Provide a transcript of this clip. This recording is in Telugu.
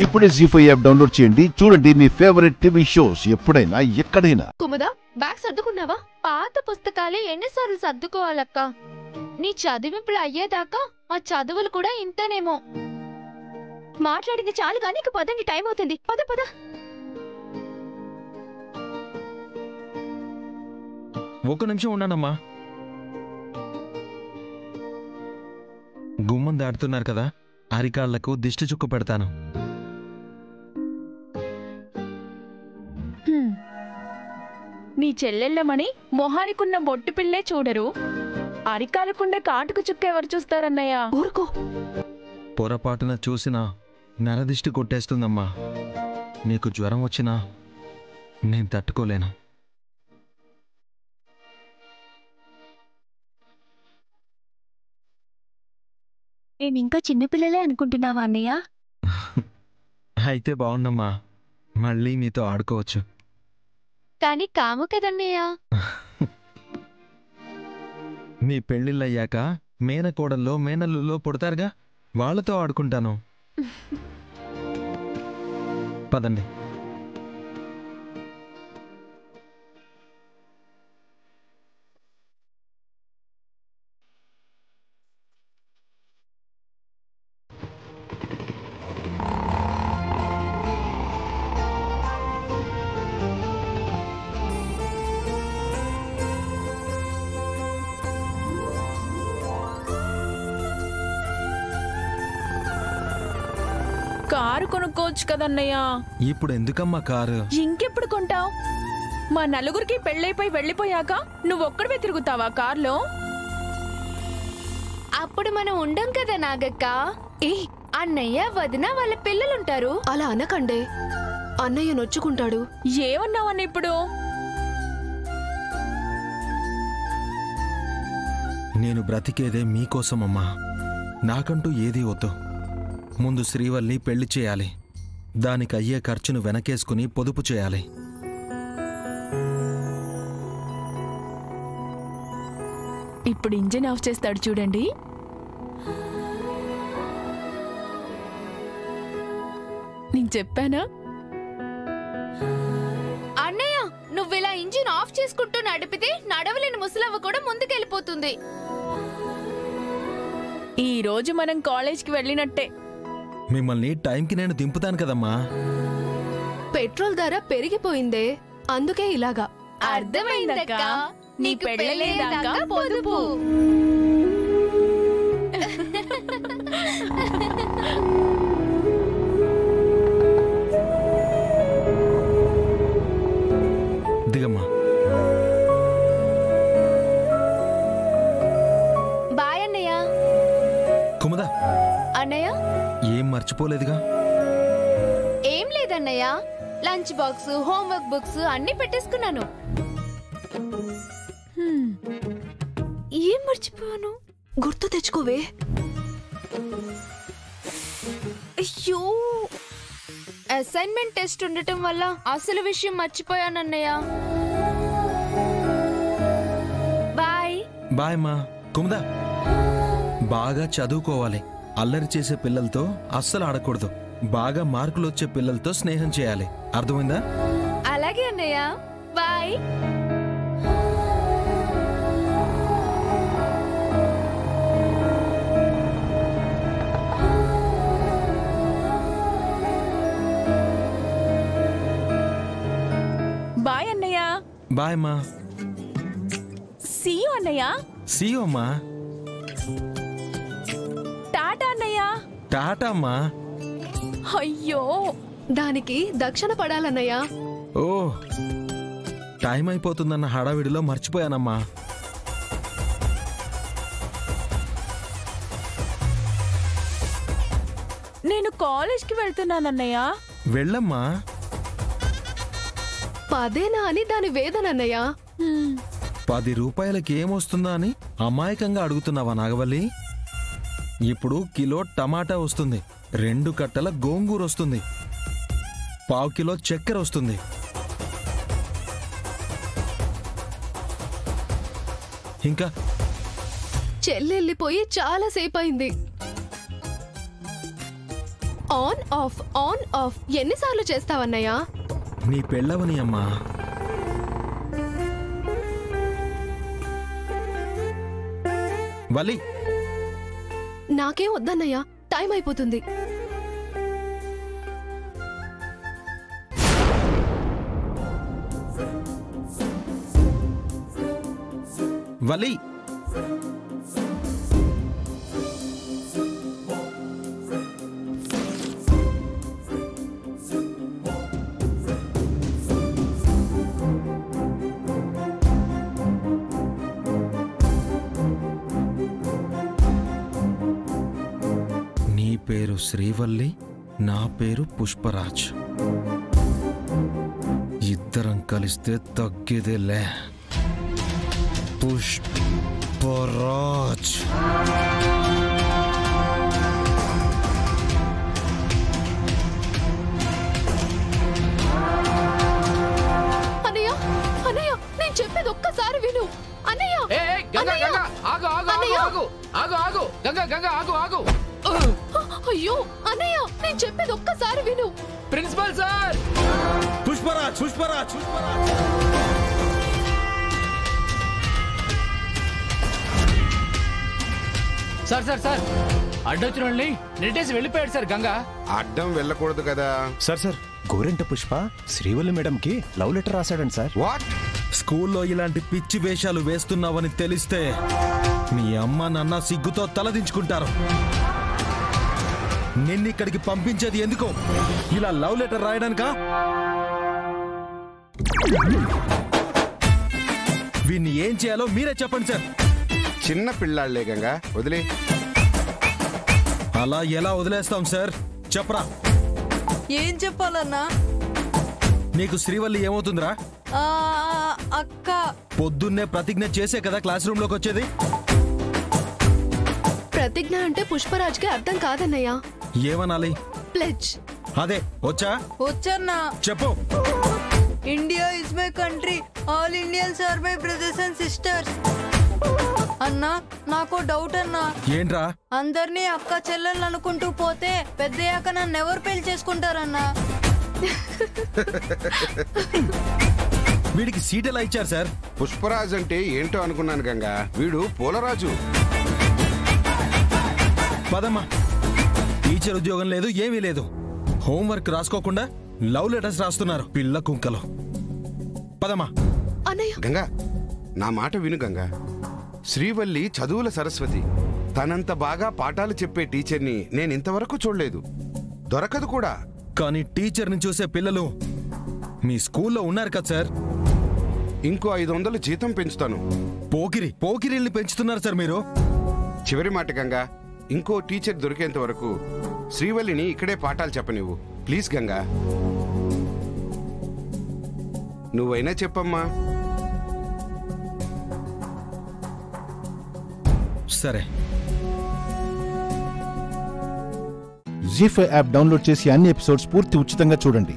ఇప్పుడే జీ5 యాప్ డౌన్లోడ్ చేయండి. చూడండి మీ ఫేవరెట్ టీవీ షోస్ ఎప్పుడైనా ఎక్కడైనా. కుముదా, బ్యాగ్ సర్దుకున్నావా? పాత పుస్తకాలే ఎన్నిసార్లు సర్దుకోవాలక్క? నీ చదివింపులు అయ్యేదాకా ఆ చదువులు కూడా ఇంతనేమో. మాట్లాడింది చాలు గానీ ఇక పదండి, టైం అవుతుంది. పద పద. ఒక్క నిమిషం ఉన్నానమ్మా. గుమ్మం దాటుతున్నారు కదా, అరికాళ్లకు దిష్టి చుక్క పెడతాను. నీ చెల్లెళ్ళమని మొహానికున్న బొట్టు పిల్లే చూడరు, అరికాలకుండ కాటుకు చుక్క ఎవరు చూస్తారన్నయ్య? ఊరుకో. పొరపాటున చూసినా నరదిష్టి కొట్టేస్తుందమ్మా. నీకు జ్వరం వచ్చినా నేను తట్టుకోలేను. మేమింకా చిన్నపిల్లలే అనుకుంటున్నావా అన్నయ్య? అయితే బాగుందమ్మా, మళ్ళీ మీతో ఆడుకోవచ్చు. కానీ కాము కదన్నయ్య. మీ పెళ్ళిళ్ళయ్యాక మేనకోడల్లో మేనల్లులో పుడతారుగా, వాళ్లతో ఆడుకుంటాను. పదండి. కారు కొనుక్కోవచ్చు కదన్నయ్య. ఇప్పుడు ఎందుకమ్మా కారు? ఇంకెప్పుడు కొంటావు? మా నలుగురికి పెళ్ళైపోయి వెళ్ళిపోయాక నువ్వొక్కడివే తిరుగుతావా కార్లో? అప్పుడు మనం ఉండం కదా నాగక్క. అన్నయ్య వదిన వాళ్ళ పిల్లలుంటారు. అలా అనకండే, అన్నయ్య నొచ్చుకుంటాడు. ఏమన్నావన్న ఇప్పుడు? నేను బ్రతికేదే మీకోసమమ్మా. నాకంటూ ఏదీ వద్దు. ముందు శ్రీవల్లి పెళ్లి చేయాలి. దానికి అయ్యే ఖర్చును వెనకేసుకుని పొదుపు చేయాలి. ఇప్పుడు ఇంజిన్ ఆఫ్ చేస్తాడు చూడండి. నేను చెప్పానా? అన్నయ్య, నువ్విలా ఇంజిన్ ఆఫ్ చేసుకుంటూ నడిపితే నడవలేని ముసలవ్వ కూడా ముందుకెళ్ళిపోతుంది. ఈ రోజు మనం కాలేజ్కి వెళ్ళినట్టే. మిమ్మల్ని టైంకి నేను దింపుతాను కదమ్మా. పెట్రోల్ ధర పెరిగిపోయిందే, అందుకే ఇలాగా. అర్థమైందక్క. నీకు పెళ్ళయ్యేదాకా పొదుపు. దిగమ్మా. బాయ్ అన్నయ్య. కుముదా, అన్నయ్య ఏం మర్చిపోలేదుగా? ఏం లేదన్నయ్య, లంచ్ బాక్స్, హోంవర్క్ బుక్స్ అన్ని పెట్టేసుకున్నాను. ఏం మర్చిపోయాను? గుర్తు తెచ్చుకోవే. అయ్యో, అసైన్మెంట్ టెస్ట్ ఉండటం వల్ల అసలు విషయం మర్చిపోయానన్నయ్య. బాయ్. బాయ్ అమ్మా. కుముదా, బాగా చదువుకోవాలి. అల్లరి చేసే పిల్లలతో అస్సలు ఆడకూడదు. బాగా మార్కులు వచ్చే పిల్లలతో స్నేహం చేయాలి. అర్థమైందా? అలాగే అన్నయ్య. బాయ్. బాయ్ అన్నయ్య. బాయ్ అమ్మా. సీ యు అన్నయ్య. సీ యు అమ్మా. టాటా అన్నయ్య. టాటా అమ్మా. అయ్యో, దానికి దక్షిణ పడాలన్నయ్య. ఓ, టైం అయిపోతుందన్న హడావిడిలో మర్చిపోయానమ్మా. నేను కాలేజ్కి వెళ్తున్నానన్నయ్య. వెళ్ళమ్మా. పదేనా అని దాని వేదనన్నయ్య. 10 రూపాయలకి ఏమొస్తుందా అని అమాయకంగా అడుగుతున్నావా నాగవల్లి? ఇప్పుడు కిలో టమాటా వస్తుంది, 2 కట్టల గోంగూర వస్తుంది, 1/4 కిలో చక్కెర వస్తుంది. ఇంకా చెల్లెళ్ళిపోయి చాలా సేపు అయింది. ఆన్ ఆఫ్ ఎన్నిసార్లు చేస్తావన్నయ్య? నీ పెళ్ళవని అమ్మా. వలి నాకేం వద్దన్నయ్య, టైం అయిపోతుంది. వలి నీ పేరు శ్రీవల్లి, నా పేరు పుష్పరాజ్. ఇద్దరం కలిస్తే తగ్గేదేలే. పుష్పరాజ్. అన్నయ్య అన్నయ్య, నేను చెప్పేది ఒక్కసారి విను అన్నయ్య. అయ్యో అన్నయ్య, నేను చెప్పేది ఒక్కసారి విను. Principal sir! Pushparaj Pushparaj Pushparaj. Sir sir sir, అడ్డొచ్చిన వాళ్ళని నెట్టేసి వెళ్ళిపోయాడు సార్ గంగా. అడ్డం వెళ్ళకూడదు కదా. సార్ గోరెంట పుష్ప శ్రీవల్లి మేడంకి లవ్ లెటర్ రాశాడండి సార్. వాట్? స్కూల్లో ఇలాంటి పిచ్చి వేషాలు వేస్తున్నావని తెలిస్తే మీ అమ్మ నాన్న సిగ్గుతో తలదించుకుంటారు. నిన్నిక్కడికి పంపించేది ఎందుకు? ఇలా లవ్ లెటర్ రాయడానికా? వీన్ని ఏం చేయాలో మీరే చెప్పండి సార్. చిన్న పిల్లాళ్లే గంగా, వదిలే. అలా ఎలా వదిలేస్తాం సార్? చెప్పరా. ఏం చెప్పాలన్నా? నీకు శ్రీవల్లి ఏమవుతుందిరా? అక్క. పొద్దున్నే ప్రతిజ్ఞ చేసే కదా క్లాస్ రూమ్ లోకి వచ్చేది. ప్రతిజ్ఞ అంటే పుష్పరాజ్కి అర్థం కాదన్నయ్య. ఏమనాలి? ప్లెడ్జ్. అదే వచ్చా? వచ్చన్నా. చెప్పు. India is my country, all Indians are my brothers and sisters. అన్నా, నాకు డౌట్ అన్నా. ఏంట్రా? అందరినీ అక్క చెల్లెళ్ళు అనుకుంటూ పోతే పెద్దయ్యాక నన్ను ఎవరు పెళ్లి చేసుకుంటారన్నా? వీడికి సీట్ ఎలా ఇచ్చారు సార్? పుష్పరాజ్ అంటే ఏంటో అనుకున్నాను గంగా, వీడు పూలరాజు. పదమ్మా. టీచర్ ఉద్యోగం లేదు, ఏమీ లేదు. హోంవర్క్ రాసుకోకుండా లవ్ లెటర్స్ రాస్తున్నారు పిల్ల కుంకలో. పదమ్మా. గంగా, నా మాట విను గంగా. శ్రీవల్లి చదువుల సరస్వతి. తనంత బాగా పాఠాలు చెప్పే టీచర్ని నేను ఇంతవరకు చూడలేదు, దొరకదు కూడా. కానీ టీచర్ని చూసే పిల్లలు మీ స్కూల్లో ఉన్నారు కదా సార్. ఇంకో 500 జీతం పెంచుతాను. పోకిరిల్ని పెంచుతున్నారు సార్ మీరు. చివరి మాట గంగా, ఇంకో టీచర్ దొరికేంత వరకు శ్రీవల్లిని ఇక్కడే పాఠాలు చెప్పనివ్వు ప్లీజ్ గంగా. నువ్వైనా చెప్పమ్మా. సరే. జీ5 యాప్ డౌన్లోడ్ చేసి అన్ని ఎపిసోడ్స్ పూర్తి ఉచితంగా చూడండి.